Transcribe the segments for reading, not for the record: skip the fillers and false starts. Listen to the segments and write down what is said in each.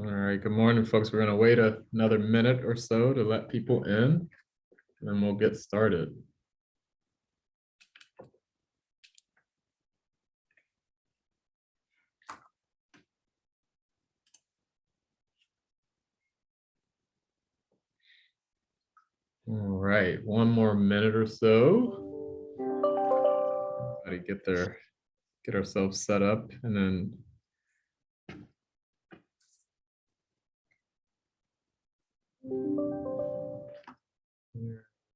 All right, good morning, folks. We're going to wait another minute or so to let people in, and then we'll get started. All right, one more minute or so. Everybody get ourselves set up, and then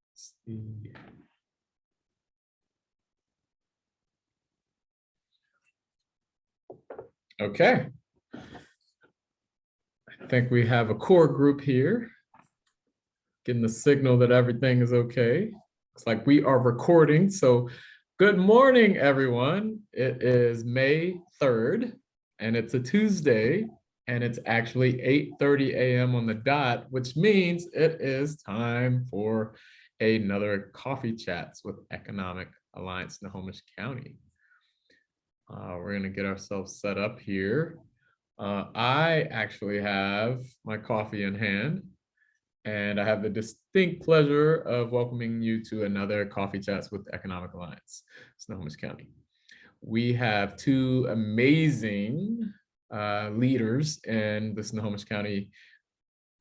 let's see. Okay. I think we have a core group here, getting the signal that everything is okay. It's like we are recording. So good morning, everyone. It is May 3rd, and it's a Tuesday, and it's actually 8:30 a.m. on the dot, which means it is time for another Coffee Chats with Economic Alliance Snohomish County. We're going to get ourselves set up here. I actually have my coffee in hand, and I have the distinct pleasure of welcoming you to another Coffee Chats with Economic Alliance, Snohomish County. We have two amazing leaders in the Snohomish County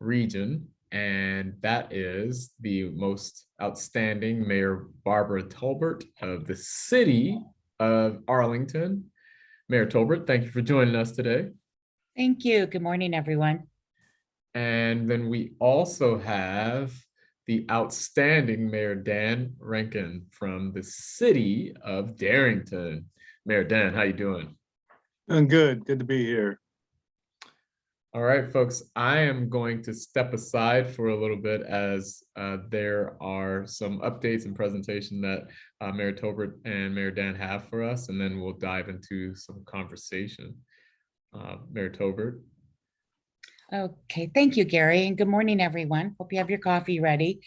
region, and that is the most outstanding Mayor Barbara Tolbert of the City of Arlington. Mayor Tolbert, thank you for joining us today. Thank you. Good morning, everyone. And then we also have the outstanding Mayor Dan Rankin from the City of Darrington. Mayor Dan, how you doing? I'm good. Good to be here. All right, folks, I am going to step aside for a little bit as there are some updates and presentation that Mayor Tolbert and Mayor Dan have for us, and then we'll dive into some conversation. Mayor Tolbert. Okay, thank you, Gary, and good morning, everyone. Hope you have your coffee ready.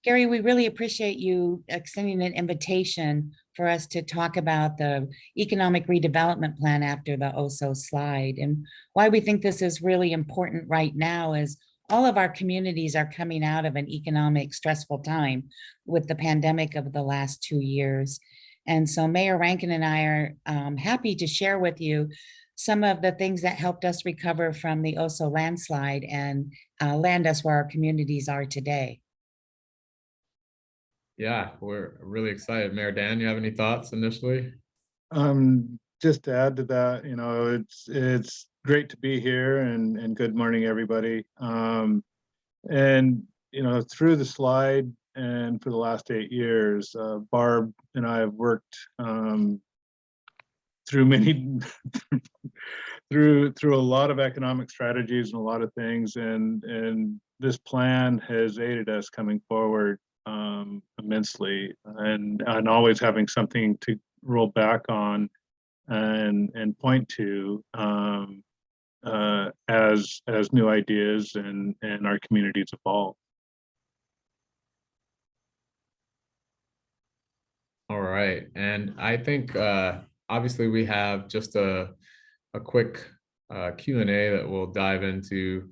Gary, we really appreciate you extending an invitation for us to talk about the Economic Redevelopment Plan after the OSO slide. And why we think this is really important right now is all of our communities are coming out of an economic stressful time with the pandemic of the last 2 years. And so Mayor Rankin and I are happy to share with you some of the things that helped us recover from the OSO landslide and land us where our communities are today. Yeah, we're really excited. Mayor Dan, you have any thoughts initially? Just to add to that, it's great to be here and good morning, everybody. And through the slide and for the last 8 years, Barb and I have worked through many through a lot of economic strategies and a lot of things, and this plan has aided us coming forward immensely, and always having something to roll back on and point to as new ideas and our communities evolve. All right, and I think obviously we have just a quick Q&A that we'll dive into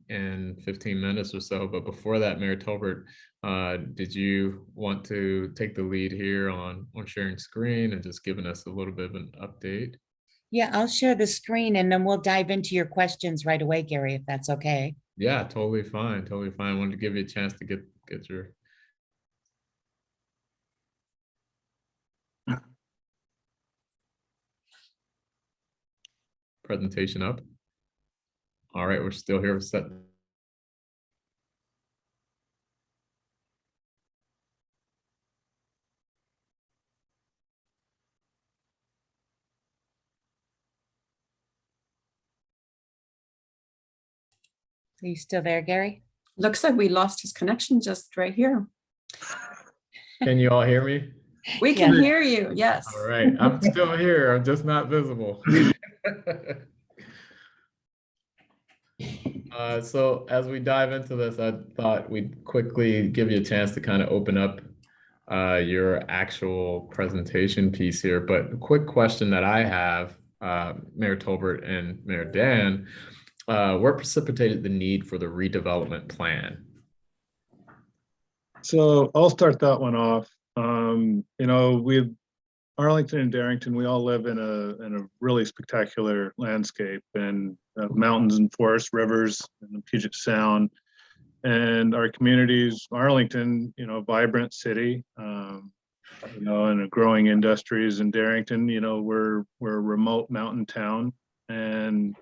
in 15 minutes or so. But before that, Mayor Tolbert, did you want to take the lead here on sharing screen and just giving us a little bit of an update? Yeah, I'll share the screen and then we'll dive into your questions right away, Gary, if that's okay. Yeah, totally fine. Totally fine. I wanted to give you a chance to get your presentation up. All right, we're still here. Set. Are you still there, Gary? Looks like we lost his connection just right here. Can you all hear me? We can hear you, yes. All right, I'm still here. I'm just not visible. So as we dive into this, I thought we'd quickly give you a chance to kind of open up your actual presentation piece here. But a quick question that I have, Mayor Tolbert and Mayor Dan, what precipitated the need for the redevelopment plan? So I'll start that one off. We Arlington and Darrington, we all live in a really spectacular landscape and mountains and forests, rivers, and the Puget Sound. And our communities, Arlington, vibrant city, and a growing industries. In Darrington, we're a remote mountain town, and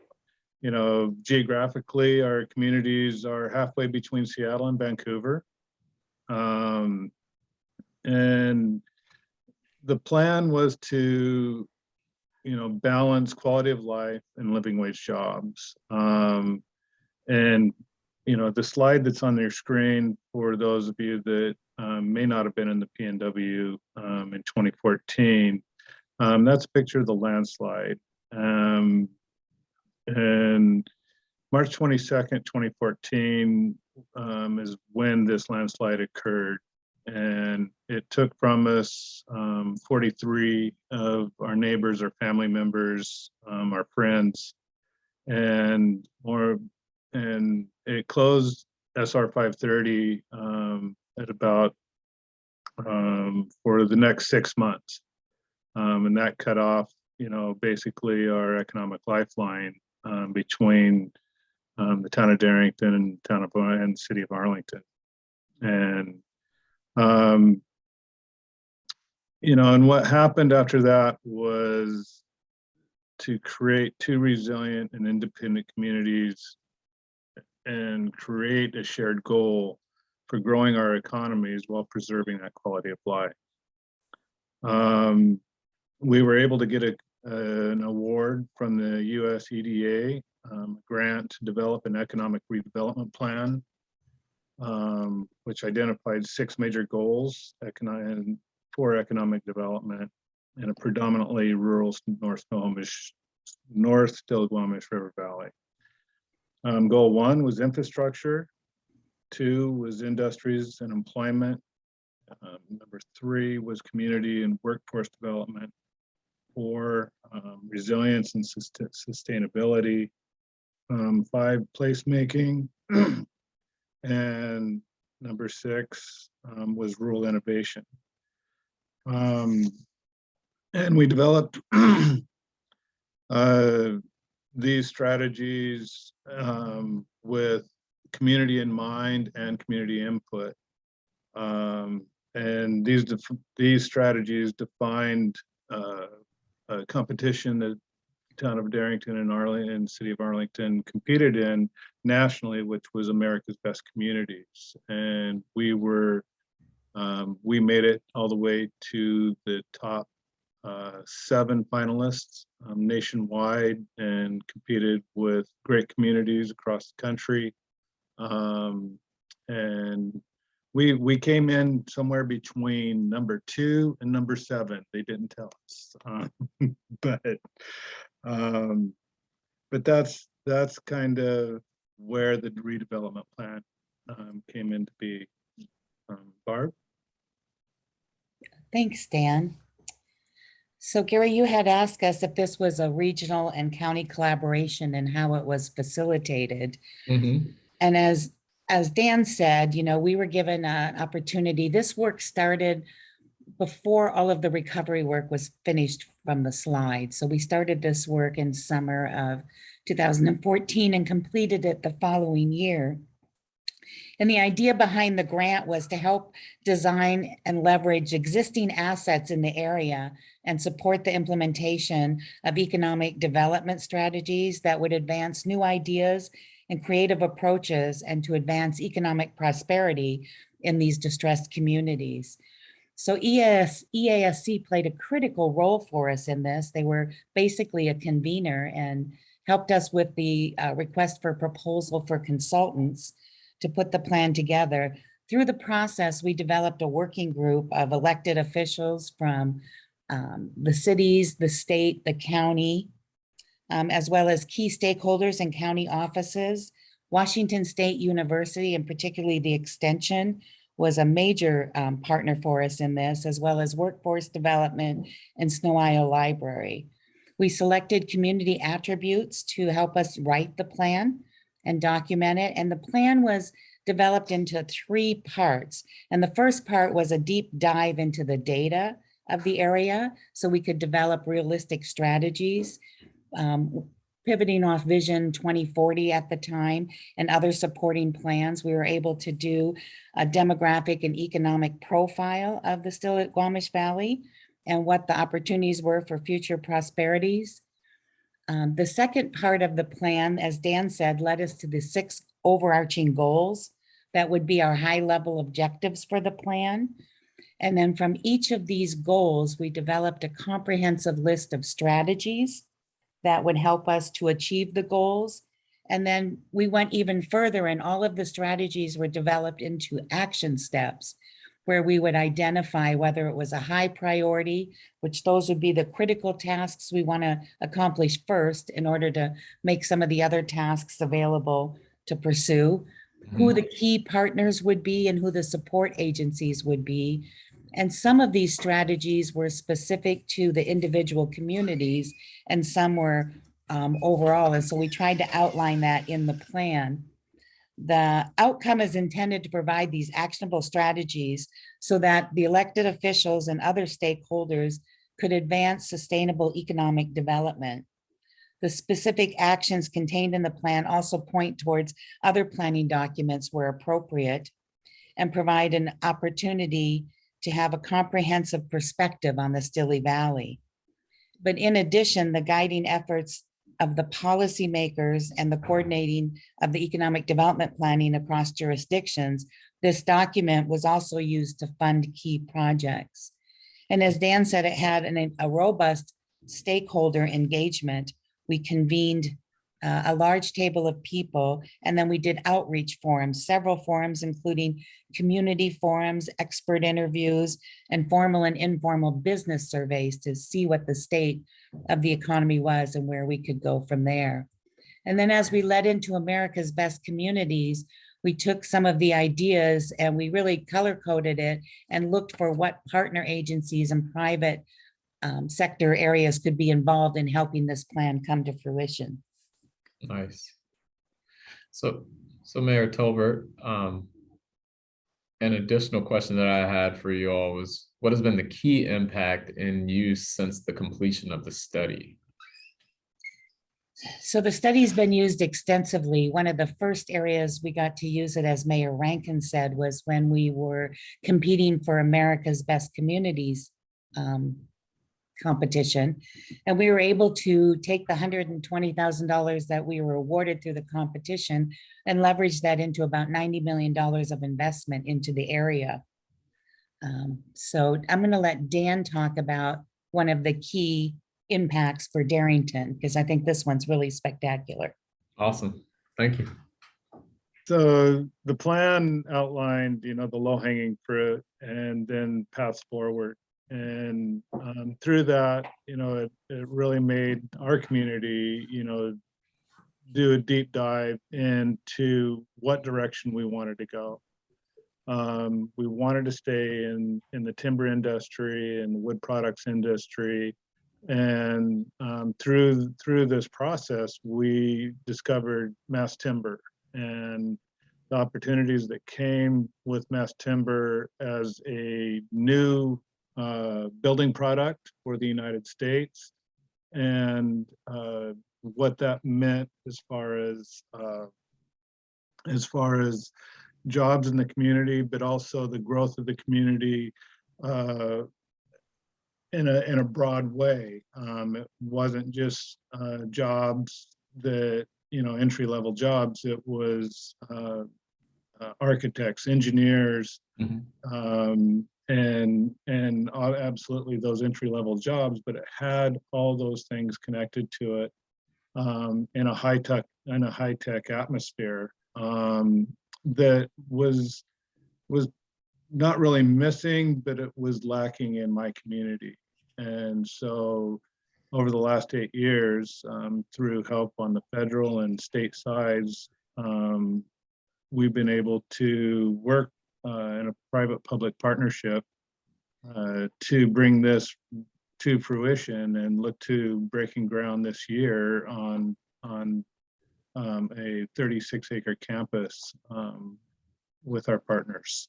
geographically, our communities are halfway between Seattle and Vancouver. And the plan was to, balance quality of life and living wage jobs. The slide that's on your screen, for those of you that may not have been in the PNW in 2014, that's a picture of the landslide. And March 22nd, 2014 is when this landslide occurred. And it took from us 43 of our neighbors, our family members, our friends, and it closed SR 530 at about for the next 6 months. And that cut off, basically our economic lifeline between the town of Darrington and the city of Arlington. And and what happened after that was to create 2 resilient and independent communities and create a shared goal for growing our economies while preserving that quality of life. We were able to get an award from the US EDA grant to develop an economic redevelopment plan, which identified 6 major goals for economic development in a predominantly rural North Still-Squamish River Valley. Goal 1 was infrastructure. 2 was industries and employment. Number 3 was community and workforce development. 4, resilience and sustainability. 5, placemaking. And number 6 was rural innovation. And we developed these strategies with community in mind and community input. And these strategies defined a competition that town of Darrington and Arlington, city of Arlington competed in nationally, which was America's Best Communities. And we made it all the way to the top 7 finalists nationwide and competed with great communities across the country. And we came in somewhere between number 2 and number 7. They didn't tell us, but that's kind of where the redevelopment plan came into be. Barb? Thanks, Dan. So Gary, you had asked us if this was a regional and county collaboration and how it was facilitated. Mm-hmm. And as Dan said, we were given an opportunity. This work started before all of the recovery work was finished from the slide. So we started this work in summer of 2014 and completed it the following year. And the idea behind the grant was to help design and leverage existing assets in the area and support the implementation of economic development strategies that would advance new ideas and creative approaches and to advance economic prosperity in these distressed communities. So EASC played a critical role for us in this. They were basically a convener and helped us with the request for proposal for consultants to put the plan together. Through the process, we developed a working group of elected officials from the cities, the state, the county, as well as key stakeholders and county offices. Washington State University, and particularly the extension, was a major partner for us in this, as well as workforce development and Snow Isle Library. We selected community attributes to help us write the plan and document it. And the plan was developed into 3 parts. And the first part was a deep dive into the data of the area so we could develop realistic strategies, pivoting off Vision 2040 at the time and other supporting plans. We were able to do a demographic and economic profile of the Still-Squamish Valley and what the opportunities were for future prosperities. The second part of the plan, as Dan said, led us to the 6 overarching goals that would be our high-level objectives for the plan. And then from each of these goals, we developed a comprehensive list of strategies that would help us to achieve the goals. And then we went even further, and all of the strategies were developed into action steps where we would identify whether it was a high priority, which those would be the critical tasks we want to accomplish first in order to make some of the other tasks available to pursue, who the key partners would be and who the support agencies would be. And some of these strategies were specific to the individual communities and some were overall. And so we tried to outline that in the plan. The outcome is intended to provide these actionable strategies so that the elected officials and other stakeholders could advance sustainable economic development. The specific actions contained in the plan also point towards other planning documents where appropriate and provide an opportunity to have a comprehensive perspective on the Stille Valley. But in addition, the guiding efforts of the policymakers and the coordinating of the economic development planning across jurisdictions, this document was also used to fund key projects. And as Dan said, it had a robust stakeholder engagement. We convened a large table of people, and then we did outreach forums, several forums, including community forums, expert interviews, and formal and informal business surveys to see what the state of the economy was and where we could go from there. And then as we led into America's Best Communities, we took some of the ideas and we really color coded it and looked for what partner agencies and private sector areas could be involved in helping this plan come to fruition. Nice. So Mayor Tolbert, an additional question that I had for you all was, what has been the key impact in use since the completion of the study? So the study's been used extensively. One of the first areas we got to use it, as Mayor Rankin said, was when we were competing for America's Best Communities competition. And we were able to take the $120,000 that we were awarded through the competition and leverage that into about $90 million of investment into the area. So I'm going to let Dan talk about one of the key impacts for Darrington, because I think this one's really spectacular. Awesome. Thank you. So the plan outlined, the low-hanging fruit and then paths forward. And through that, it really made our community, do a deep dive into what direction we wanted to go. We wanted to stay in the timber industry and the wood products industry. And through this process, we discovered mass timber and the opportunities that came with mass timber as a new building product for the United States, and what that meant as far as jobs in the community, but also the growth of the community in a broad way. It wasn't just jobs that, entry-level jobs. It was architects, engineers, and absolutely those entry-level jobs, but it had all those things connected to it in a high-tech atmosphere that was not really missing, but it was lacking in my community. And so over the last 8 years, through help on the federal and state sides, we've been able to work in a private-public partnership to bring this to fruition and look to breaking ground this year on a 36-acre campus with our partners.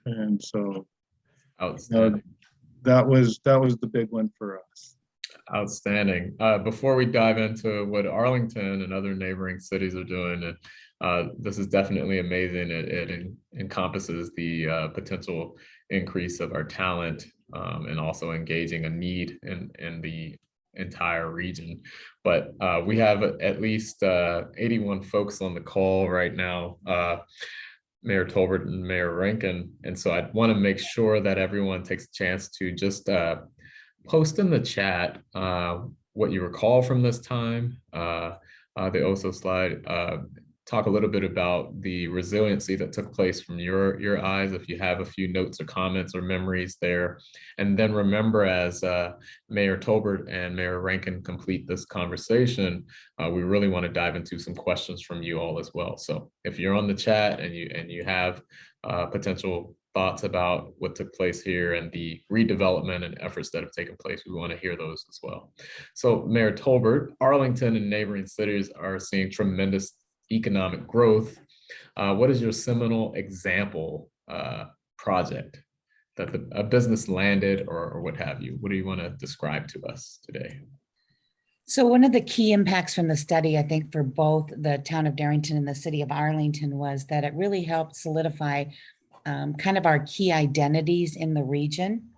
And so Outstanding. that was the big one for us. Outstanding. Before we dive into what Arlington and other neighboring cities are doing, this is definitely amazing. It encompasses the potential increase of our talent and also engaging a need in the entire region. But we have at least 81 folks on the call right now. Mayor Tolbert and Mayor Rankin. And so I want to make sure that everyone takes a chance to just post in the chat what you recall from this time, the OSO slide, talk a little bit about the resiliency that took place from your eyes, if you have a few notes or comments or memories there. And then remember, as Mayor Tolbert and Mayor Rankin complete this conversation, we really want to dive into some questions from you all as well. So if you're on the chat and you have potential thoughts about what took place here and the redevelopment and efforts that have taken place, we want to hear those as well. So Mayor Tolbert, Arlington and neighboring cities are seeing tremendous economic growth. What is your seminal example project that a business landed or what have you? What do you want to describe to us today? So one of the key impacts from the study, I think, for both the town of Darrington and the city of Arlington was that it really helped solidify kind of our key identities in the region.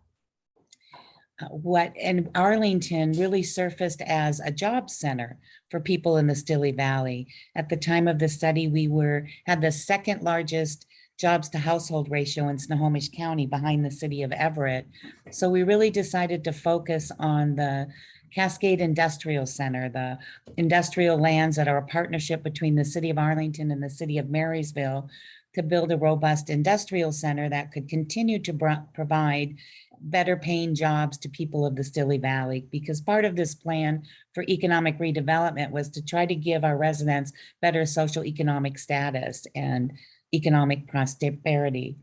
What in Arlington really surfaced as a job center for people in the Stille Valley. At the time of the study, we had the second largest jobs to household ratio in Snohomish County behind the city of Everett. So we really decided to focus on the Cascade Industrial Center, the industrial lands that are a partnership between the city of Arlington and the city of Marysville to build a robust industrial center that could continue to provide better paying jobs to people of the Stille Valley, because part of this plan for economic redevelopment was to try to give our residents better social economic status and economic prosperity.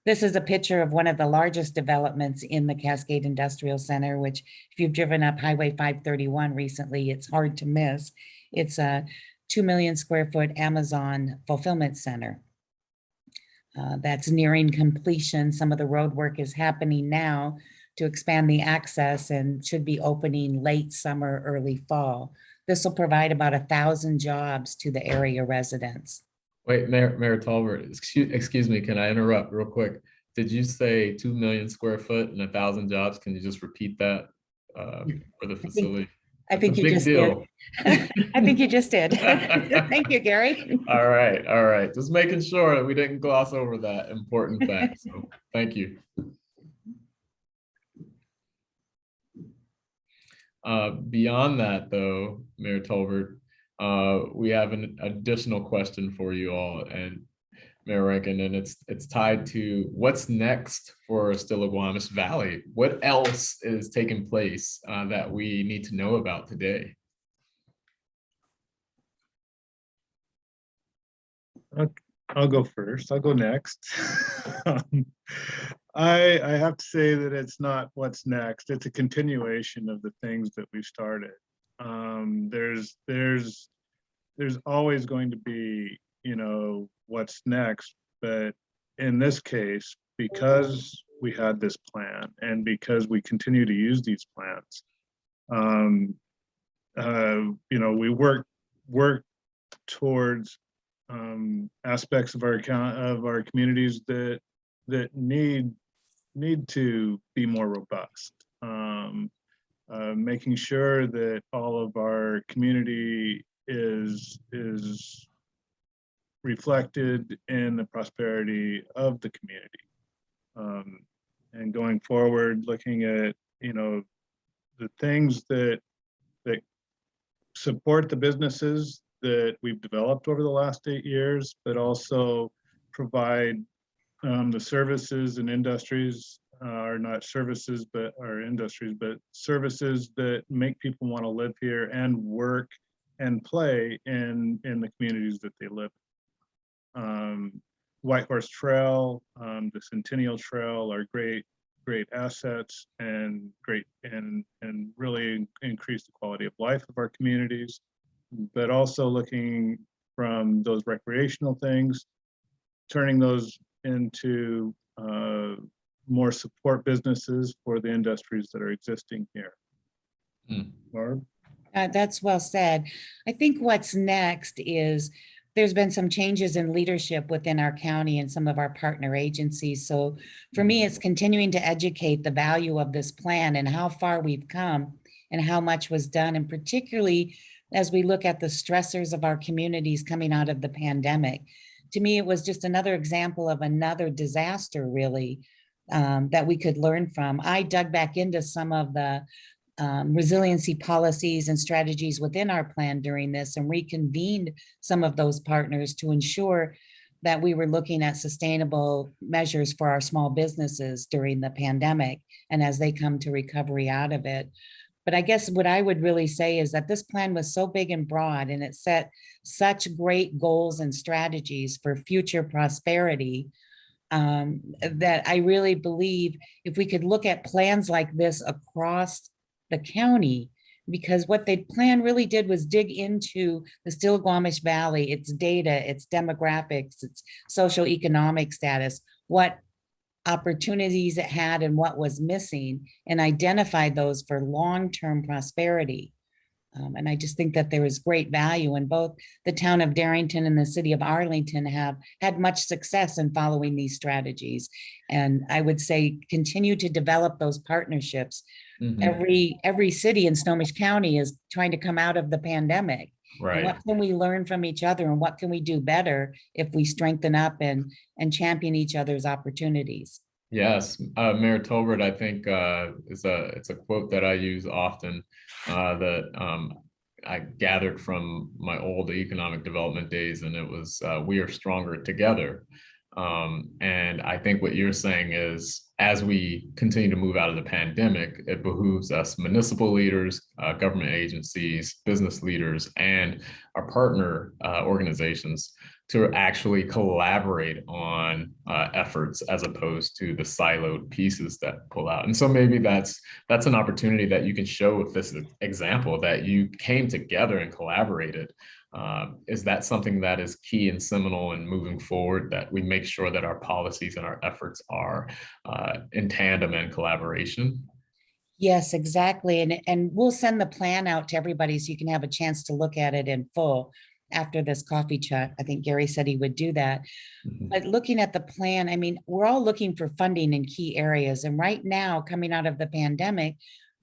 This is a picture of one of the largest developments in the Cascade Industrial Center, which if you've driven up Highway 531 recently, it's hard to miss. It's a 2 million square foot Amazon fulfillment center. That's nearing completion. Some of the road work is happening now to expand the access and should be opening late summer, early fall. This will provide about 1,000 jobs to the area residents. Wait, Mayor Tolbert, excuse me, can I interrupt real quick? Did you say 2 million square foot and 1,000 jobs? Can you just repeat that for the facility? I think you just did. I think you just did. Thank you, Gary. All right. Just making sure that we didn't gloss over that important fact. So thank you. Beyond that, though, Mayor Tolbert, we have an additional question for you all, and Mayor Rankin, and it's tied to what's next for Stillaguamish Valley. What else is taking place that we need to know about today? I'll go first. I'll go next. I have to say that it's not what's next. It's a continuation of the things that we started. There's always going to be, what's next, but in this case, because we had this plan and because we continue to use these plans, we work towards aspects of our communities that need to be more robust. Making sure that all of our community is reflected in the prosperity of the community. And going forward, looking at, the things that support the businesses that we've developed over the last 8 years, but also provide the services and industries, are not services, but are industries, but services that make people want to live here and work and play in the communities that they live in. White Horse Trail, the Centennial Trail are great great assets and really increase the quality of life of our communities, but also looking from those recreational things, turning those into more support businesses for the industries that are existing here. Barb? That's well said. I think what's next is there's been some changes in leadership within our county and some of our partner agencies. So for me, it's continuing to educate the value of this plan and how far we've come and how much was done. And particularly as we look at the stressors of our communities coming out of the pandemic. To me, it was just another example of another disaster, really, that we could learn from. I dug back into some of the resiliency policies and strategies within our plan during this and reconvened some of those partners to ensure that we were looking at sustainable measures for our small businesses during the pandemic and as they come to recovery out of it. But I guess what I would really say is that this plan was so big and broad and it set such great goals and strategies for future prosperity that I really believe if we could look at plans like this across the county, because what the plan really did was dig into the Stillaguamish Valley, its data, its demographics, its social economic status, what opportunities it had and what was missing, and identified those for long-term prosperity. And I just think that there is great value, and both the town of Darrington and the city of Arlington have had much success in following these strategies. And I would say continue to develop those partnerships. Every city in Snohomish County is trying to come out of the pandemic. Right. And what can we learn from each other and what can we do better if we strengthen up and champion each other's opportunities? Yes, Mayor Tolbert, I think it's a quote that I use often that I gathered from my old economic development days, and it was "We are stronger together." And I think what you're saying is, as we continue to move out of the pandemic, it behooves us municipal leaders, government agencies, business leaders, and our partner organizations to actually collaborate on efforts as opposed to the siloed pieces that pull out. And so maybe that's an opportunity that you can show with this example that you came together and collaborated. Is that something that is key and seminal in moving forward, that we make sure that our policies and our efforts are in tandem and collaboration? Yes, exactly. And we'll send the plan out to everybody so you can have a chance to look at it in full after this coffee chat. I think Gary said he would do that. But looking at the plan, I mean, we're all looking for funding in key areas. And right now, coming out of the pandemic,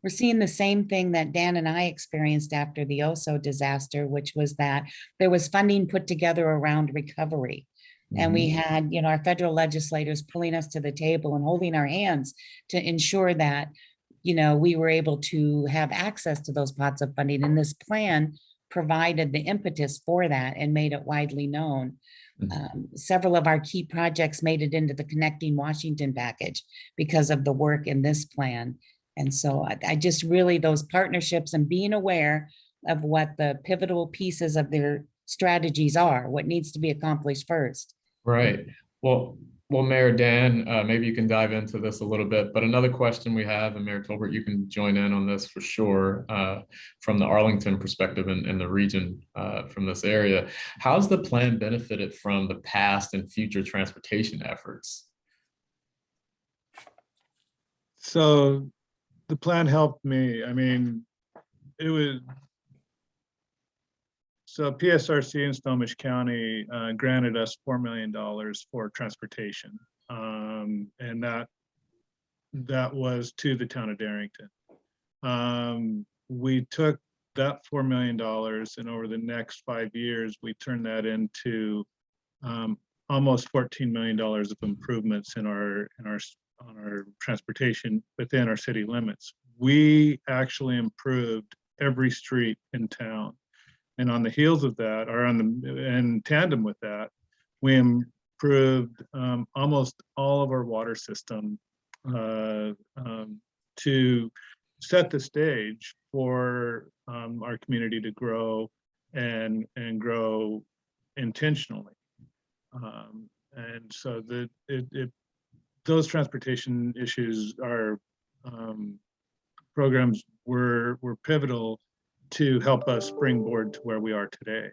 we're seeing the same thing that Dan and I experienced after the Oso disaster, which was that there was funding put together around recovery. And we had, our federal legislators pulling us to the table and holding our hands to ensure that, we were able to have access to those pots of funding. And this plan provided the impetus for that and made it widely known. Several of our key projects made it into the Connecting Washington package because of the work in this plan. And so I just really, those partnerships and being aware of what the pivotal pieces of their strategies are, what needs to be accomplished first. Right. Well, Mayor Dan, maybe you can dive into this a little bit, but another question we have, and Mayor Tolbert, you can join in on this for sure, from the Arlington perspective and the region from this area. How's the plan benefited from the past and future transportation efforts? So the plan helped me. I mean, so PSRC in Snohomish County granted us $4 million for transportation. And that was to the town of Darrington. We took that $4 million and over the next 5 years, we turned that into almost $14 million of improvements on our transportation within our city limits. We actually improved every street in town. And on the heels of that, or in tandem with that, we improved almost all of our water system to set the stage for our community to grow and grow intentionally. And so those transportation issues are programs were pivotal to help us springboard to where we are today.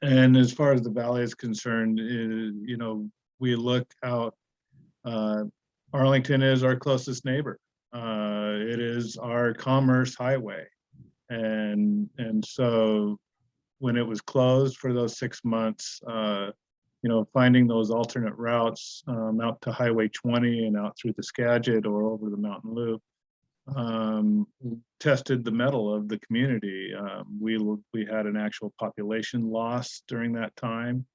And as far as the valley is concerned, you know, we look out, Arlington is our closest neighbor. It is our commerce highway. And so when it was closed for those 6 months, you know, finding those alternate routes out to Highway 20 and out through the Skagit or over the Mountain Loop tested the mettle of the community. We had an actual population loss during that time,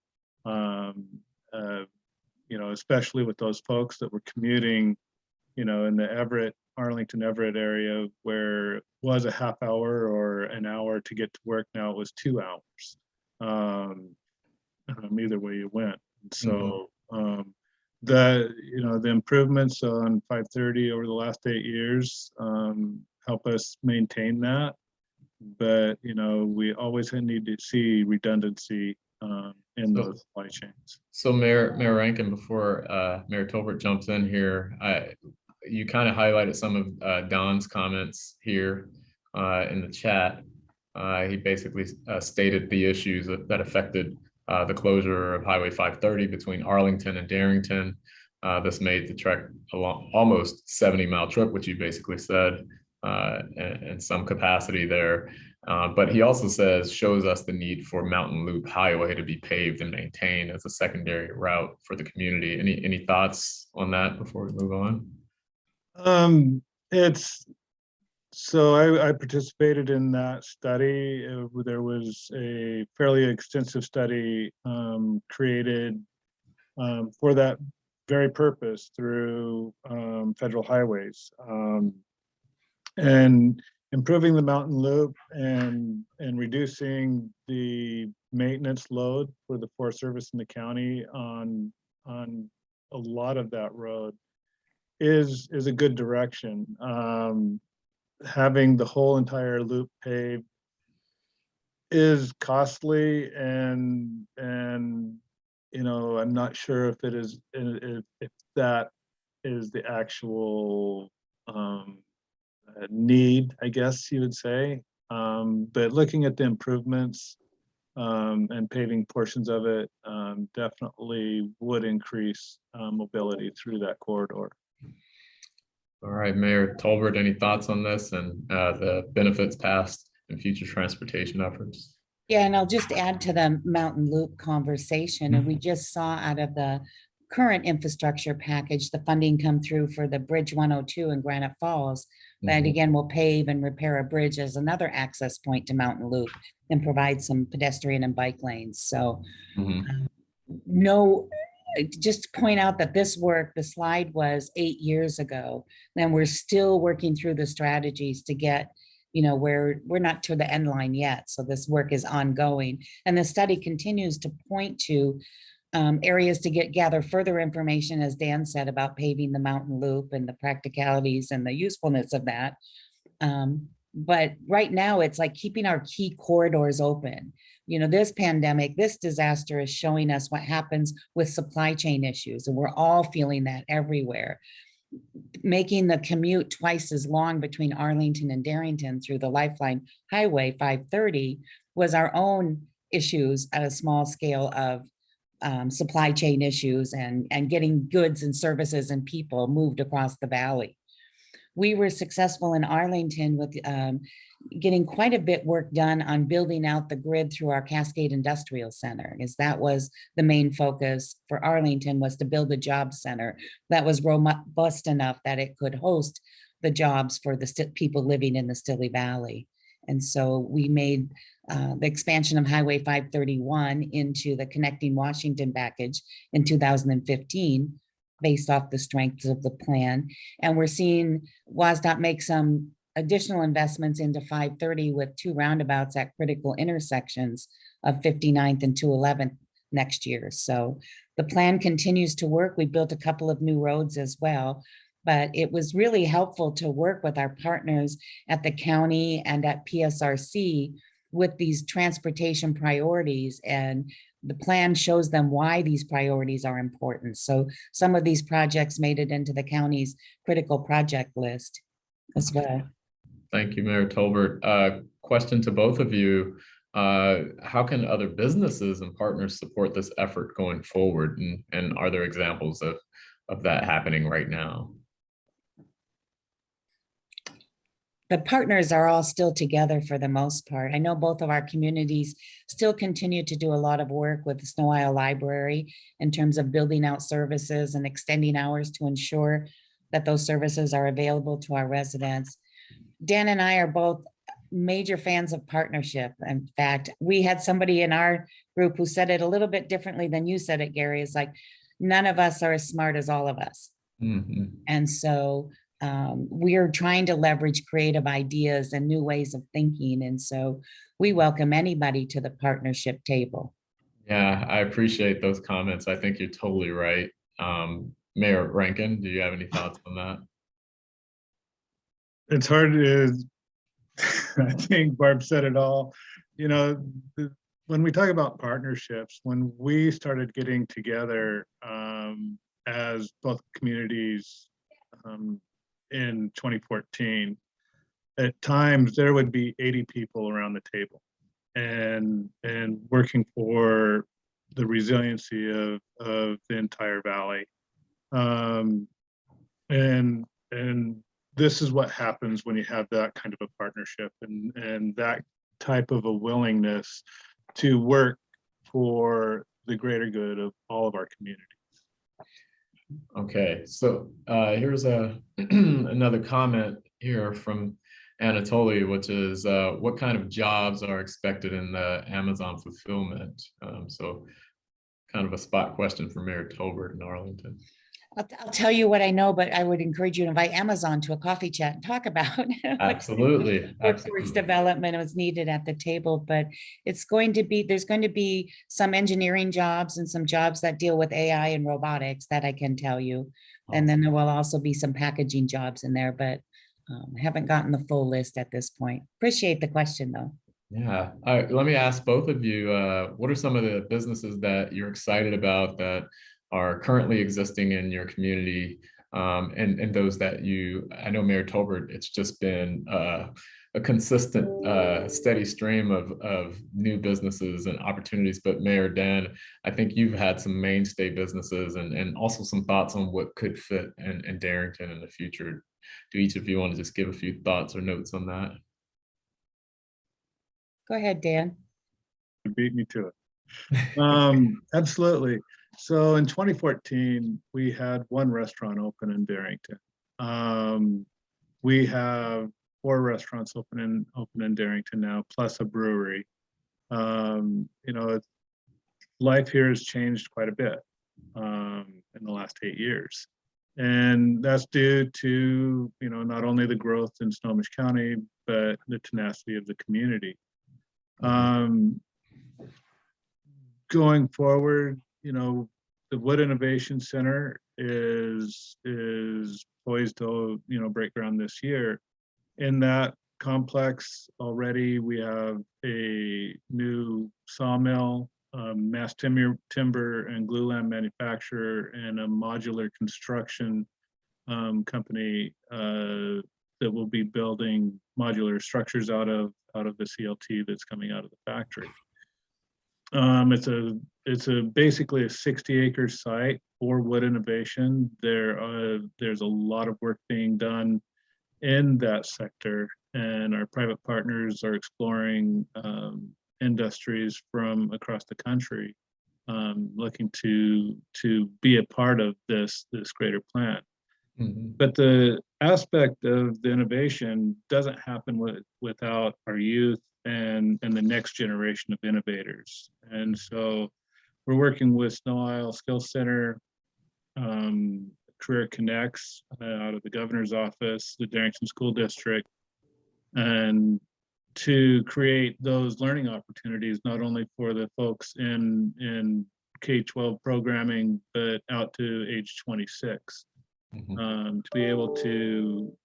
you know, especially with those folks that were commuting, you know, in the Arlington Everett area, where it was a half hour or an hour to get to work. Now it was 2 hours. Either way you went. So you know, the improvements on 530 over the last 8 years help us maintain that. But you know, we always need to see redundancy in those supply chains. So Mayor Rankin, before Mayor Tolbert jumps in here, you kind of highlighted some of Don's comments here in the chat. He basically stated the issues that affected the closure of Highway 530 between Arlington and Darrington. This made the trek along almost 70-mile trip, which you basically said, and some capacity there. But he also shows us the need for Mountain Loop Highway to be paved and maintained as a secondary route for the community. Any thoughts on that before we move on? So I participated in that study. There was a fairly extensive study created for that very purpose through federal highways, and improving the Mountain Loop and reducing the maintenance load for the Forest Service in the county on a lot of that road is a good direction. Having the whole entire loop paved is costly, and you know, I'm not sure if that is the actual need, I guess you would say. But looking at the improvements and paving portions of it definitely would increase mobility through that corridor. All right, Mayor Tolbert, any thoughts on this and the benefits past and future transportation efforts? Yeah, and I'll just add to the Mountain Loop conversation. And we just saw out of the current infrastructure package, the funding come through for the Bridge 102 in Granite Falls. That again will pave and repair a bridge as another access point to Mountain Loop and provide some pedestrian and bike lanes. So just point out that this work, the slide was 8 years ago, and we're still working through the strategies to get, you know, where we're not to the end line yet. So this work is ongoing. And the study continues to point to areas to gather further information, as Dan said, about paving the Mountain Loop and the practicalities and the usefulness of that. But right now it's like keeping our key corridors open. You know, this pandemic, this disaster is showing us what happens with supply chain issues, and we're all feeling that everywhere. Making the commute twice as long between Arlington and Darrington through the Lifeline Highway 530 was our own issues at a small scale of supply chain issues and getting goods and services and people moved across the valley. We were successful in Arlington with getting quite a bit work done on building out the grid through our Cascade Industrial Center, because that was the main focus for Arlington, was to build a job center that was robust enough that it could host the jobs for the people living in the Stille Valley. And so we made the expansion of Highway 531 into the Connecting Washington package in 2015, based off the strengths of the plan. And we're seeing WSDOT make some additional investments into 530 with 2 roundabouts at critical intersections of 59th and 211th next year. So the plan continues to work. We built a couple of new roads as well, but it was really helpful to work with our partners at the county and at PSRC with these transportation priorities, and the plan shows them why these priorities are important. So some of these projects made it into the county's critical project list as well. Thank you, Mayor Tolbert. Question to both of you. How can other businesses and partners support this effort going forward? And are there examples of that happening right now? The partners are all still together for the most part. I know both of our communities still continue to do a lot of work with the Snow Isle Library in terms of building out services and extending hours to ensure that those services are available to our residents. Dan and I are both major fans of partnership. In fact, we had somebody in our group who said it a little bit differently than you said it, Gary. It's like, none of us are as smart as all of us. Mm-hmm. And so we are trying to leverage creative ideas and new ways of thinking. And so we welcome anybody to the partnership table. Yeah, I appreciate those comments. I think you're totally right. Mayor Rankin, do you have any thoughts on that? It's hard to, I think Barb said it all. You know, when we talk about partnerships, when we started getting together as both communities in 2014, at times there would be 80 people around the table and working for the resiliency of the entire valley. And this is what happens when you have that kind of a partnership and that type of a willingness to work for the greater good of all of our communities. Okay, so here's another comment here from Anatoly, which is what kind of jobs are expected in the Amazon fulfillment? So kind of a spot question for Mayor Tolbert in Arlington. I'll tell you what I know, but I would encourage you to invite Amazon to a coffee chat and talk about Absolutely. workforce development was needed at the table. But it's going to be, there's going to be some engineering jobs and some jobs that deal with AI and robotics, that I can tell you. And then there will also be some packaging jobs in there, but haven't gotten the full list at this point. Appreciate the question though. Yeah, let me ask both of you, what are some of the businesses that you're excited about that are currently existing in your community, and those that I know Mayor Tolbert, it's just been a consistent, steady stream of new businesses and opportunities, but Mayor Dan, I think you've had some mainstay businesses and also some thoughts on what could fit in Darrington in the future. Do each of you want to just give a few thoughts or notes on that? Go ahead, Dan. You beat me to it. Absolutely. So in 2014, we had one restaurant open in Darrington. We have 4 restaurants open in Darrington now, plus a brewery. You know, life here has changed quite a bit in the last 8 years. And that's due to, you know, not only the growth in Snohomish County, but the tenacity of the community. Going forward, you know, the Wood Innovation Center is poised to, you know, break ground this year. In that complex already, we have a new sawmill, mass timber and glulam manufacturer, and a modular construction company that will be building modular structures out of the CLT that's coming out of the factory. It's basically a 60-acre site for wood innovation. There's a lot of work being done in that sector, and our private partners are exploring industries from across the country, looking to be a part of this greater plan. Mm-hmm. But the aspect of the innovation doesn't happen without our youth and the next generation of innovators. And so we're working with Snow Isle Skills Center, Career Connects out of the governor's office, the Darrington School District, and to create those learning opportunities, not only for the folks in K-12 programming, but out to age 26. Mm-hmm. To be able to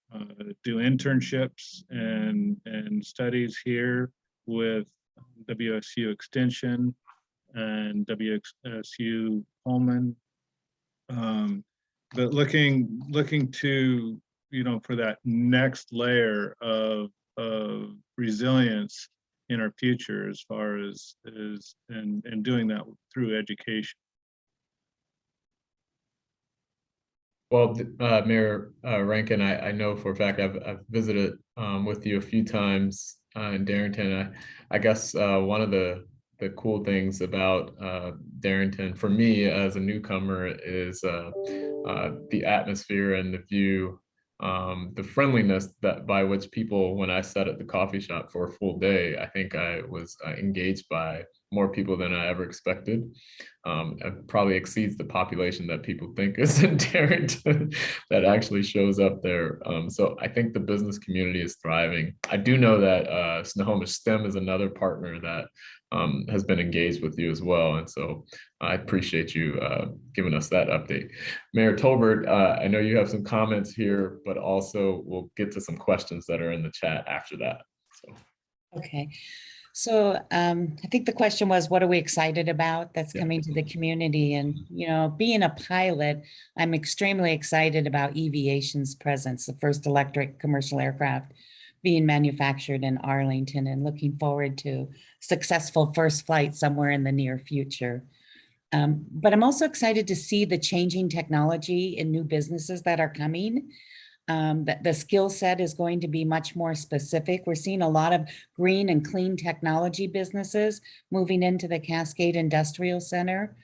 do internships and studies here with WSU Extension and WSU Pullman. But looking to, for that next layer of resilience in our future, as far as and doing that through education. Well, Mayor Rankin, I know for a fact I've visited with you a few times in Darrington. I guess one of the cool things about Darrington for me as a newcomer is the atmosphere and the view, the friendliness that by which people, when I sat at the coffee shop for a full day, I think I was engaged by more people than I ever expected. It probably exceeds the population that people think is in Darrington that actually shows up there. So I think the business community is thriving. I do know that Snohomish STEM is another partner that has been engaged with you as well. And so I appreciate you giving us that update. Mayor Tolbert, I know you have some comments here, but also we'll get to some questions that are in the chat after that. So. Okay. So I think the question was, what are we excited about that's coming to the community? And, being a pilot, I'm extremely excited about Eviation's presence, the first electric commercial aircraft being manufactured in Arlington, and looking forward to successful first flight somewhere in the near future. But I'm also excited to see the changing technology in new businesses that are coming. The skill set is going to be much more specific. We're seeing a lot of green and clean technology businesses moving into the Cascade Industrial Center.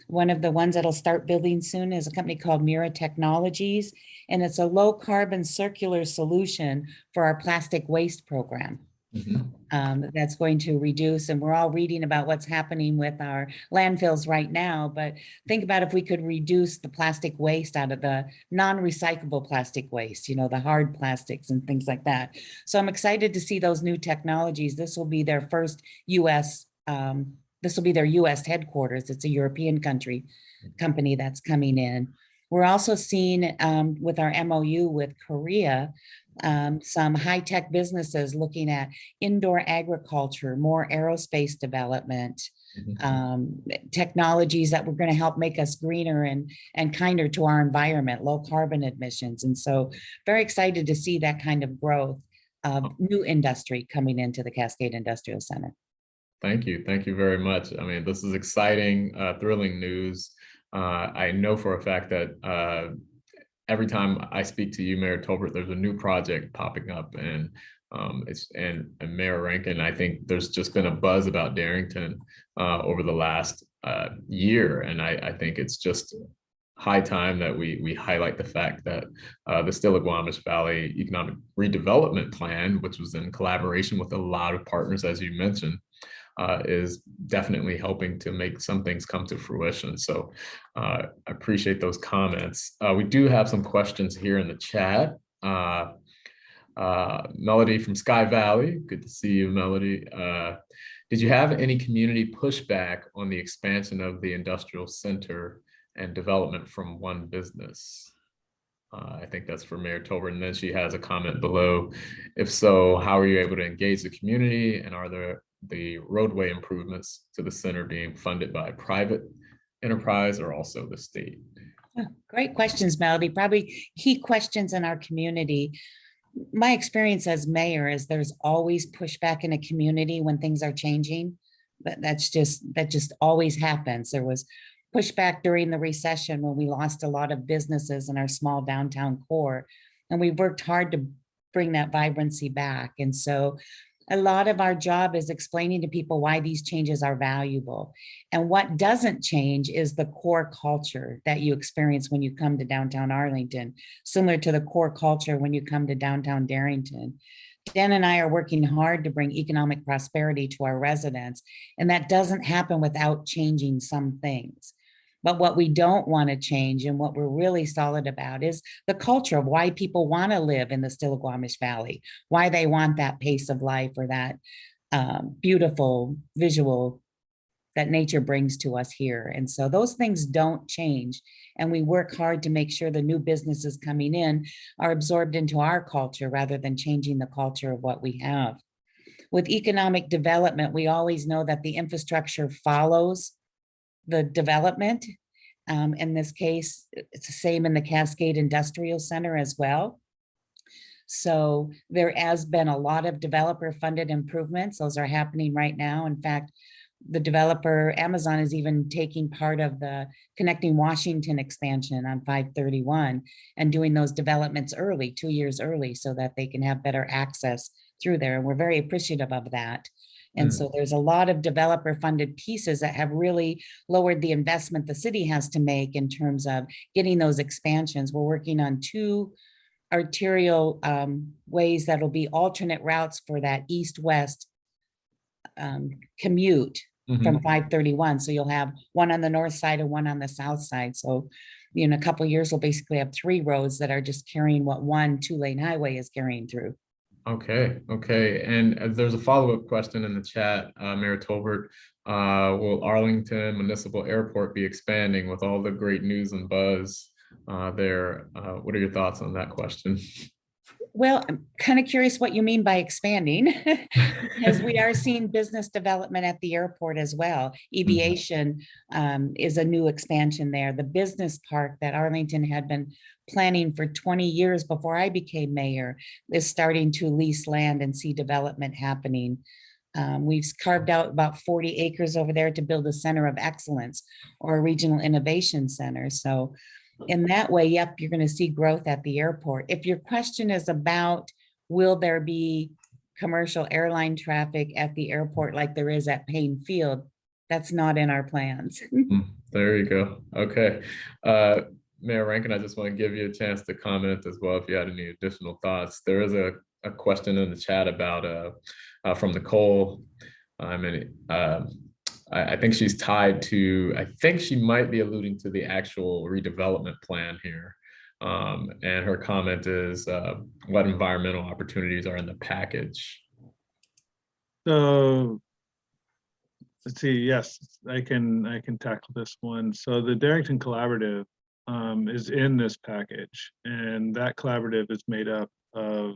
One of the ones that'll start building soon is a company called Mira Technologies, and it's a low carbon circular solution for our plastic waste program. That's going to reduce, and we're all reading about what's happening with our landfills right now, but think about if we could reduce the plastic waste out of the non-recyclable plastic waste, the hard plastics and things like that. So I'm excited to see those new technologies. This will be their first this will be their US headquarters. It's a European company that's coming in. We're also seeing with our MOU with Korea, some high-tech businesses looking at indoor agriculture, more aerospace development, technologies that were going to help make us greener and kinder to our environment, low carbon emissions. And so very excited to see that kind of growth of new industry coming into the Cascade Industrial Center. Thank you. Thank you very much. I mean, this is exciting, thrilling news. I know for a fact that every time I speak to you, Mayor Tolbert, there's a new project popping up, and Mayor Rankin, I think there's just been a buzz about Darrington over the last year, and I think it's just high time that we highlight the fact that the Stillaguamish Valley Economic Redevelopment Plan, which was in collaboration with a lot of partners, as you mentioned, is definitely helping to make some things come to fruition. So I appreciate those comments. We do have some questions here in the chat. Melody from Sky Valley, good to see you, Melody. Did you have any community pushback on the expansion of the industrial center and development from one business? I think that's for Mayor Tolbert. And then she has a comment below. If so, how are you able to engage the community, and are there the roadway improvements to the center being funded by private enterprise or also the state? Great questions, Melody. Probably key questions in our community. My experience as mayor is there's always pushback in a community when things are changing. That just always happens. There was pushback during the recession when we lost a lot of businesses in our small downtown core, and we worked hard to bring that vibrancy back. And so a lot of our job is explaining to people why these changes are valuable. And what doesn't change is the core culture that you experience when you come to downtown Arlington, similar to the core culture when you come to downtown Darrington. Dan and I are working hard to bring economic prosperity to our residents, and that doesn't happen without changing some things. But what we don't want to change, and what we're really solid about, is the culture of why people want to live in the Stillaguamish Valley, why they want that pace of life or that beautiful visual that nature brings to us here. And so those things don't change. And we work hard to make sure the new businesses coming in are absorbed into our culture rather than changing the culture of what we have. with economic development, we always know that the infrastructure follows the development. In this case, it's the same in the Cascade Industrial Center as well. So there has been a lot of developer funded improvements. Those are happening right now. In fact, the developer Amazon is even taking part of the Connecting Washington expansion on 531 and doing those developments early, 2 years early, so that they can have better access through there. And we're very appreciative of that. And so there's a lot of developer funded pieces that have really lowered the investment the city has to make in terms of getting those expansions. We're working on 2 arterial ways that'll be alternate routes for that east-west commute from 531. So you'll have one on the north side and one on the south side. So in a couple of years, we'll basically have 3 roads that are just carrying what one 2-lane highway is carrying through. Okay. And there's a follow-up question in the chat, Mayor Tolbert. Will Arlington Municipal Airport be expanding with all the great news and buzz there? What are your thoughts on that question? Well, I'm kind of curious what you mean by expanding, because we are seeing business development at the airport as well. Aviation is a new expansion there. The business park that Arlington had been planning for 20 years before I became mayor is starting to lease land and see development happening. We've carved out about 40 acres over there to build a center of excellence or a regional innovation center. So in that way, yep, you're going to see growth at the airport. If your question is about, will there be commercial airline traffic at the airport like there is at Payne Field, that's not in our plans. There you go. Okay. Mayor Rankin, I just want to give you a chance to comment as well if you had any additional thoughts. There is a question in the chat about from Nicole. I think she's tied to, I think she might be alluding to the actual redevelopment plan here. And her comment is, what environmental opportunities are in the package? So let's see. Yes, I can tackle this one. So the Darrington Collaborative is in this package, and that collaborative is made up of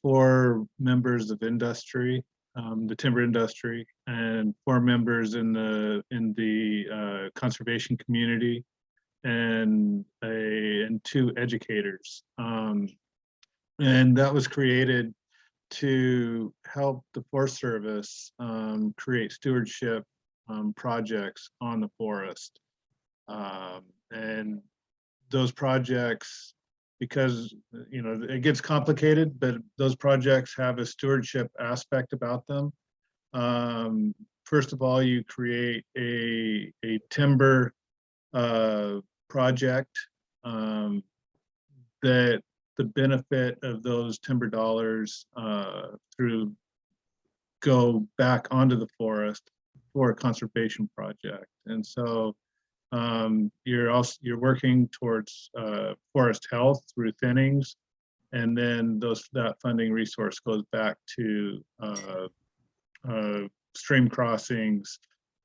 4 members of industry, the timber industry, and 4 members in the conservation community, and 2 educators. And that was created to help the Forest Service create stewardship projects on the forest. And those projects, because it gets complicated, but those projects have a stewardship aspect about them. First of all, you create a timber project that the benefit of those timber dollars go back onto the forest for a conservation project. And so you're working towards forest health through thinnings, and then that funding resource goes back to stream crossings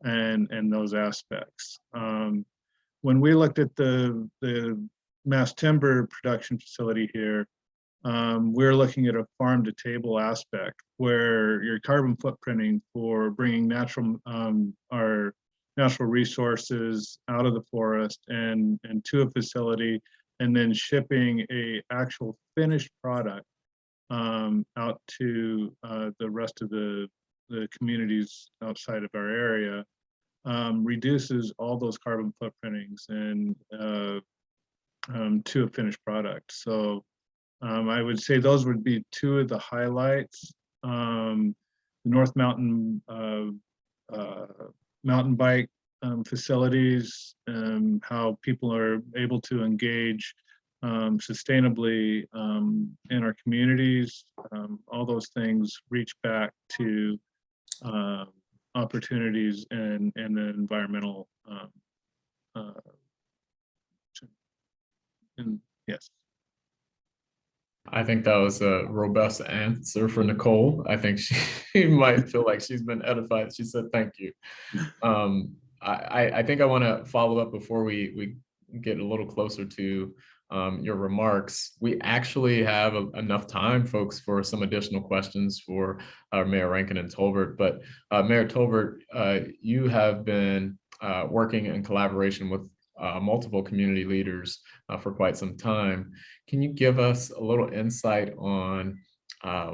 and those aspects. When we looked at the mass timber production facility here, we're looking at a farm to table aspect where your carbon footprinting for bringing our natural resources out of the forest and to a facility, and then shipping a actual finished product out to the rest of the communities outside of our area, reduces all those carbon footprintings and to a finished product. So I would say those would be 2 of the highlights. The North Mountain mountain bike facilities, how people are able to engage sustainably in our communities. All those things reach back to opportunities and the environmental. And yes. I think that was a robust answer for Nicole. I think she might feel like she's been edified. She said, thank you. I think I want to follow up before we get a little closer to your remarks. We actually have enough time, folks, for some additional questions for Mayor Rankin and Tolbert. But Mayor Tolbert, you have been working in collaboration with multiple community leaders for quite some time. Can you give us a little insight on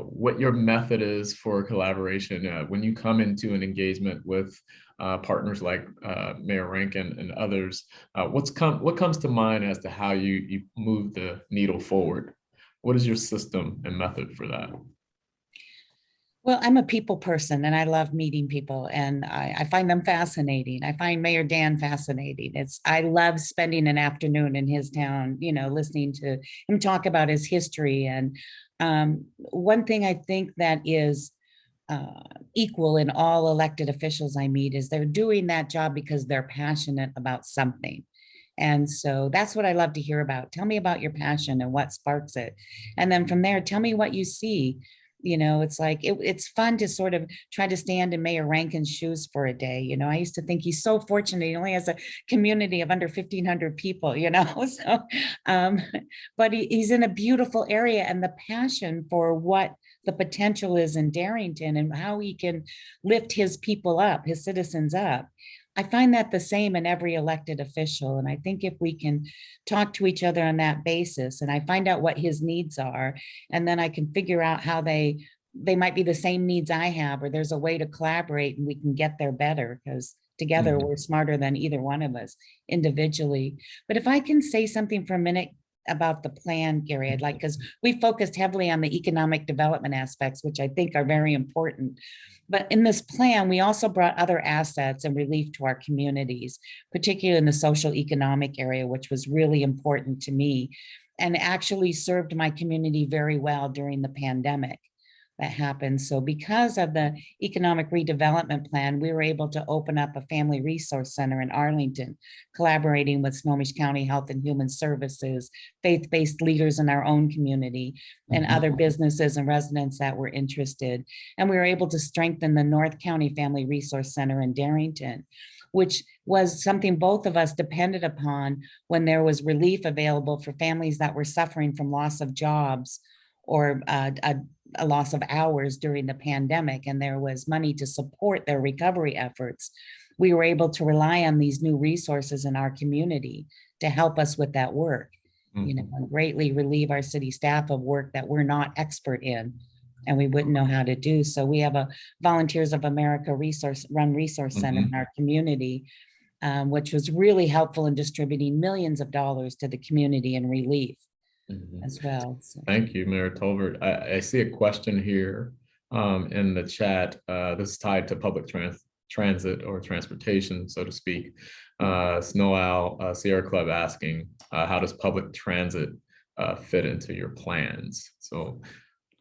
what your method is for collaboration when you come into an engagement with partners like Mayor Rankin and others? What comes to mind as to how you move the needle forward? What is your system and method for that? Well, I'm a people person and I love meeting people and I find them fascinating. I find Mayor Dan fascinating. I love spending an afternoon in his town, you know, listening to him talk about his history. And one thing I think that is equal in all elected officials I meet is they're doing that job because they're passionate about something. And so that's what I love to hear about. Tell me about your passion and what sparks it. And then from there, tell me what you see. You know, it's like, it's fun to sort of try to stand in Mayor Rankin's shoes for a day. You know, I used to think he's so fortunate. He only has a community of under 1,500 people, you know, so, but he's in a beautiful area, and the passion for what the potential is in Darrington and how he can lift his people up, his citizens up. I find that the same in every elected official. And I think if we can talk to each other on that basis, and I find out what his needs are, and then I can figure out how they might be the same needs I have, or there's a way to collaborate and we can get there better, because together we're smarter than either one of us individually. But if I can say something for a minute about the plan, Gary, I'd like, because we focused heavily on the economic development aspects, which I think are very important. But in this plan, we also brought other assets and relief to our communities, particularly in the social economic area, which was really important to me and actually served my community very well during the pandemic that happened. So because of the Economic Redevelopment Plan, we were able to open up a family resource center in Arlington, collaborating with Snohomish County Health and Human Services, faith-based leaders in our own community, and other businesses and residents that were interested. And we were able to strengthen the North County Family Resource Center in Darrington, which was something both of us depended upon when there was relief available for families that were suffering from loss of jobs or a loss of hours during the pandemic, and there was money to support their recovery efforts. We were able to rely on these new resources in our community to help us with that work, you know, and greatly relieve our city staff of work that we're not expert in and we wouldn't know how to do. So we have a Volunteers of America resource center in our community, which was really helpful in distributing millions of dollars to the community in relief as well. So. Thank you, Mayor Tolbert. I see a question here in the chat. This is tied to public transit or transportation, so to speak. Snow Owl Sierra Club asking, how does public transit fit into your plans? So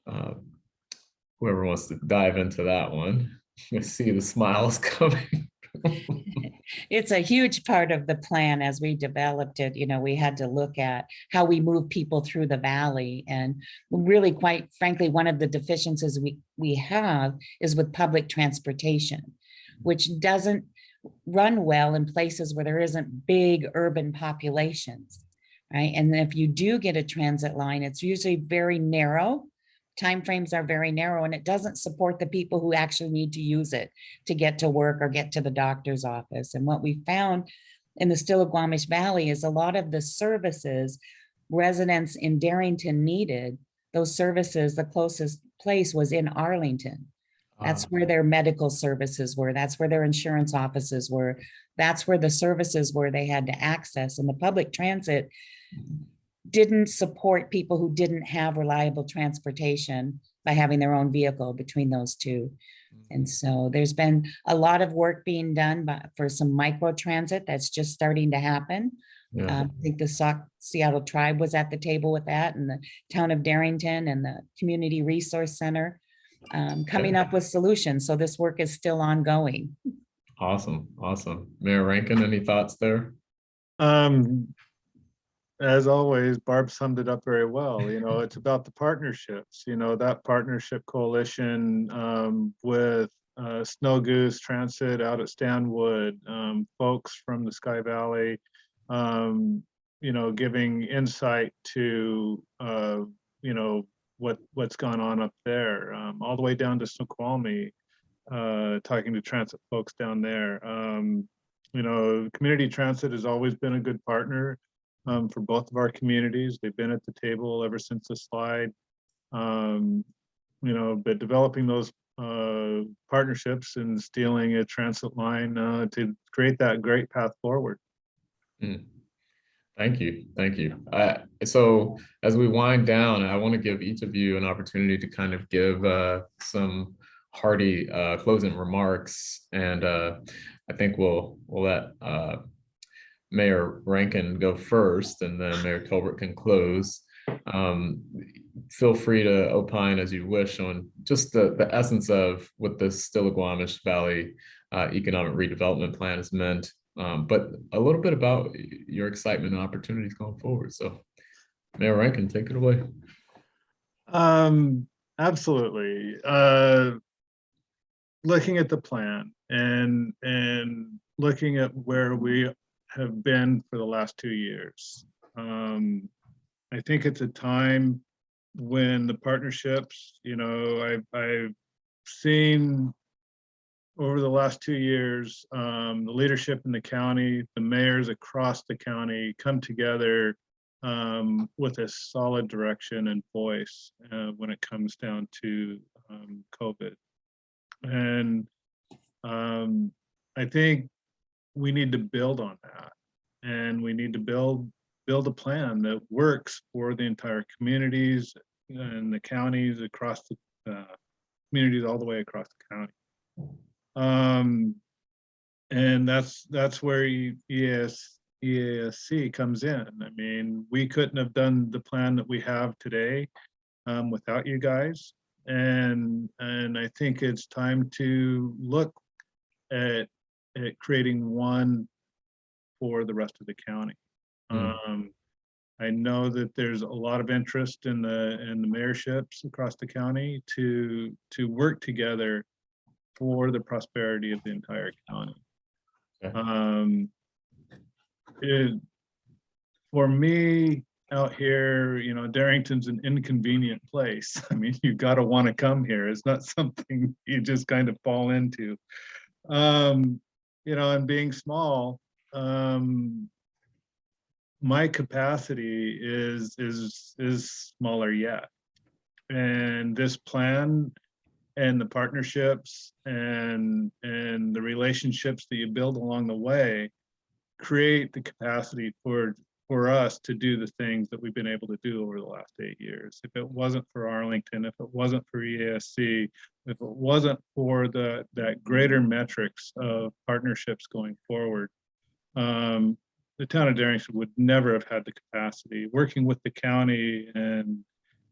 whoever wants to dive into that one, I see the smiles coming. It's a huge part of the plan as we developed it. You know, we had to look at how we move people through the valley, and really, quite frankly, one of the deficiencies we have is with public transportation, which doesn't run well in places where there isn't big urban populations, right? And if you do get a transit line, it's usually very narrow. Timeframes are very narrow, and it doesn't support the people who actually need to use it to get to work or get to the doctor's office. And what we found in the Stillaguamish Valley is a lot of the services residents in Darrington needed, those services, the closest place was in Arlington. That's where their medical services were. That's where their insurance offices were. That's where the services were they had to access. And the public transit didn't support people who didn't have reliable transportation by having their own vehicle between those two. And so there's been a lot of work being done for some MicroTransit that's just starting to happen. I think the Seattle Tribe was at the table with that, and the town of Darrington and the Community Resource Center coming up with solutions. So this work is still ongoing. Awesome. Mayor Rankin, any thoughts there? As always, Barb summed it up very well. You know, it's about the partnerships, you know, that partnership coalition with Snow Goose Transit out at Stanwood, folks from the Sky Valley, giving insight to, what's gone on up there, all the way down to Snoqualmie, talking to transit folks down there. Community Transit has always been a good partner for both of our communities. They've been at the table ever since the slide. But developing those partnerships and stealing a transit line to create that great path forward. Thank you. Thank you. So as we wind down, I want to give each of you an opportunity to kind of give some hearty closing remarks. And I think we'll let Mayor Rankin go first, and then Mayor Tolbert can close. Feel free to opine as you wish on just the essence of what the Stillaguamish Valley Economic Redevelopment Plan has meant, but a little bit about your excitement and opportunities going forward. So Mayor Rankin, take it away. Absolutely. Looking at the plan and looking at where we have been for the last 2 years, I think it's a time when the partnerships, I've seen over the last 2 years, the leadership in the county, the mayors across the county come together with a solid direction and voice when it comes down to COVID. And I think we need to build on that, and we need to build a plan that works for the entire communities and the counties across the communities all the way across the county. And that's where EASC comes in. I mean, we couldn't have done the plan that we have today without you guys. And I think it's time to look at creating one for the rest of the county. I know that there's a lot of interest in the mayorships across the county to work together for the prosperity of the entire county. Okay. For me out here, Darrington's an inconvenient place. I mean, you got to want to come here. It's not something you just kind of fall into. And being small, my capacity is smaller yet. And this plan and the partnerships and the relationships that you build along the way create the capacity for us to do the things that we've been able to do over the last 8 years. If it wasn't for Arlington, if it wasn't for EASC, if it wasn't for that greater metrics of partnerships going forward, the town of Darrington would never have had the capacity. Working with the county and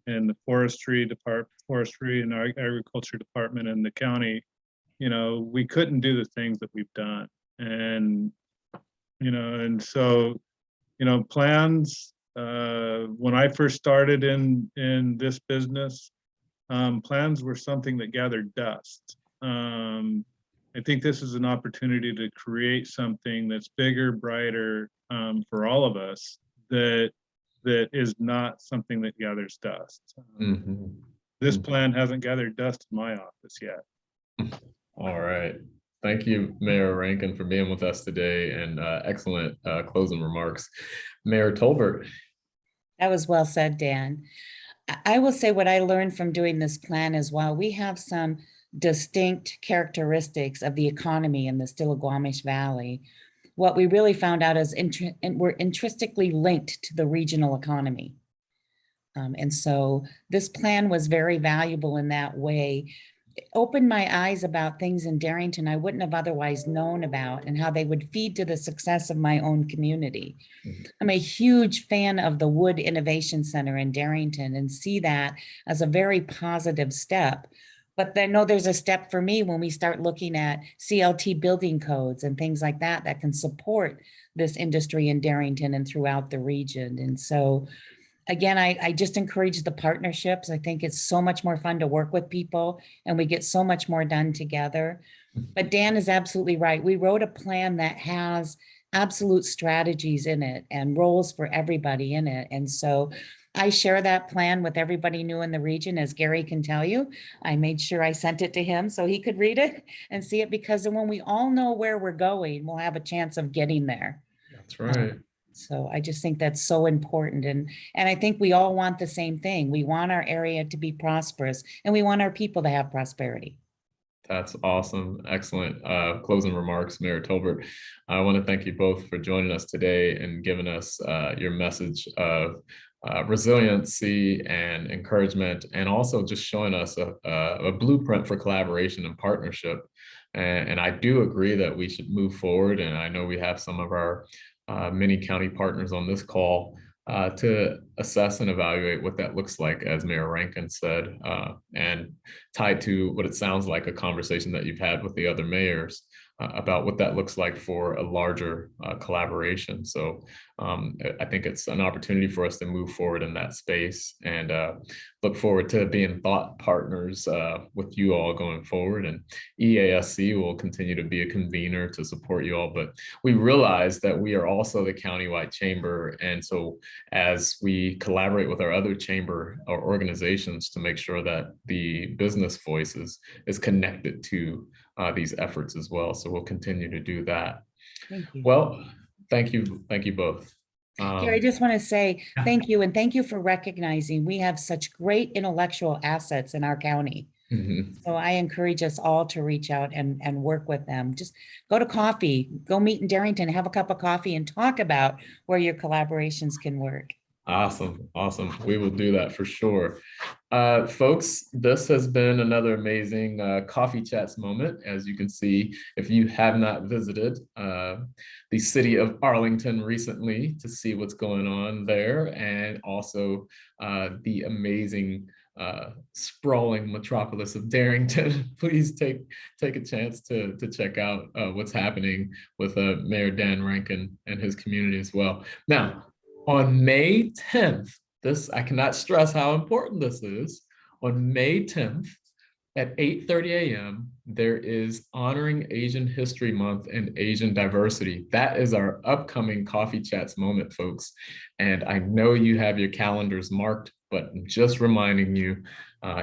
the forestry and our agriculture department and the county, we couldn't do the things that we've done. And so plans, when I first started in this business, plans were something that gathered dust. I think this is an opportunity to create something that's bigger, brighter for all of us, that is not something that gathers dust. This plan hasn't gathered dust in my office yet. All right. Thank you, Mayor Rankin, for being with us today, and excellent closing remarks. Mayor Tolbert. That was well said, Dan. I will say what I learned from doing this plan is, while we have some distinct characteristics of the economy in the Stillaguamish Valley, what we really found out is we're intrinsically linked to the regional economy. And so this plan was very valuable in that way. It opened my eyes about things in Darrington I wouldn't have otherwise known about, and how they would feed to the success of my own community. I'm a huge fan of the Wood Innovation Center in Darrington, and see that as a very positive step. But I know there's a step for me when we start looking at CLT building codes and things like that that can support this industry in Darrington and throughout the region. And so again, I just encourage the partnerships. I think it's so much more fun to work with people, and we get so much more done together. But Dan is absolutely right. We wrote a plan that has absolute strategies in it and roles for everybody in it. And so I share that plan with everybody new in the region, as Gary can tell you. I made sure I sent it to him so he could read it and see it, because then when we all know where we're going, we'll have a chance of getting there. That's right. So I just think that's so important. And I think we all want the same thing. We want our area to be prosperous, and we want our people to have prosperity. That's awesome. Excellent closing remarks, Mayor Tolbert. I want to thank you both for joining us today and giving us your message of resiliency and encouragement, and also just showing us a blueprint for collaboration and partnership. And I do agree that we should move forward. And I know we have some of our many county partners on this call to assess and evaluate what that looks like, as Mayor Rankin said, and tied to what it sounds like a conversation that you've had with the other mayors about what that looks like for a larger collaboration. So I think it's an opportunity for us to move forward in that space, and look forward to being thought partners with you all going forward. And EASC will continue to be a convener to support you all, but we realize that we are also the countywide chamber. And so as we collaborate with our other chamber or organizations to make sure that the business voices is connected to these efforts as well. So we'll continue to do that. Thank you. Well, thank you both. Gary, I just want to say thank you, and thank you for recognizing we have such great intellectual assets in our county. So I encourage us all to reach out and work with them. Just go to coffee, go meet in Darrington, have a cup of coffee, and talk about where your collaborations can work. Awesome. Awesome. We will do that for sure. Folks, this has been another amazing coffee chats moment. As you can see, if you have not visited the city of Arlington recently to see what's going on there, and also the amazing sprawling metropolis of Darrington, please take a chance to check out what's happening with Mayor Dan Rankin and his community as well. Now, on May 10th, I cannot stress how important this is. On May 10th at 8:30 a.m., there is Honoring Asian History Month and Asian Diversity. That is our upcoming Coffee Chats moment, folks. And I know you have your calendars marked, but I'm just reminding you,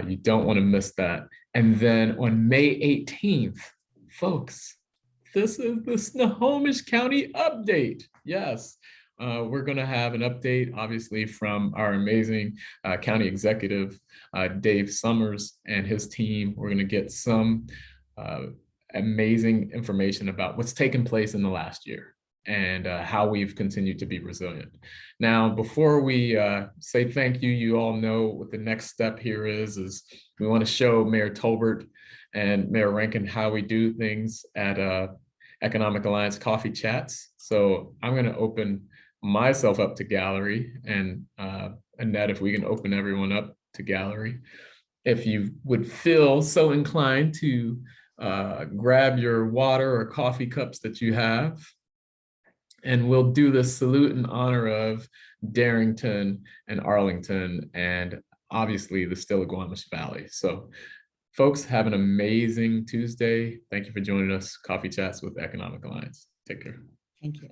you don't want to miss that. And then on May 18th, folks, this is the Snohomish County update. Yes. We're going to have an update, obviously, from our amazing county executive, Dave Summers, and his team. We're going to get some amazing information about what's taken place in the last year and how we've continued to be resilient. Now, before we say thank you, you all know what the next step here is we want to show Mayor Tolbert and Mayor Rankin how we do things at Economic Alliance Coffee Chats. So I'm going to open myself up to gallery, and Annette, if we can open everyone up to gallery. If you would feel so inclined to grab your water or coffee cups that you have, and we'll do this salute in honor of Darrington and Arlington, and obviously the Stillaguamish Valley. So folks, have an amazing Tuesday. Thank you for joining us. Coffee Chats with Economic Alliance. Take care. Thank you.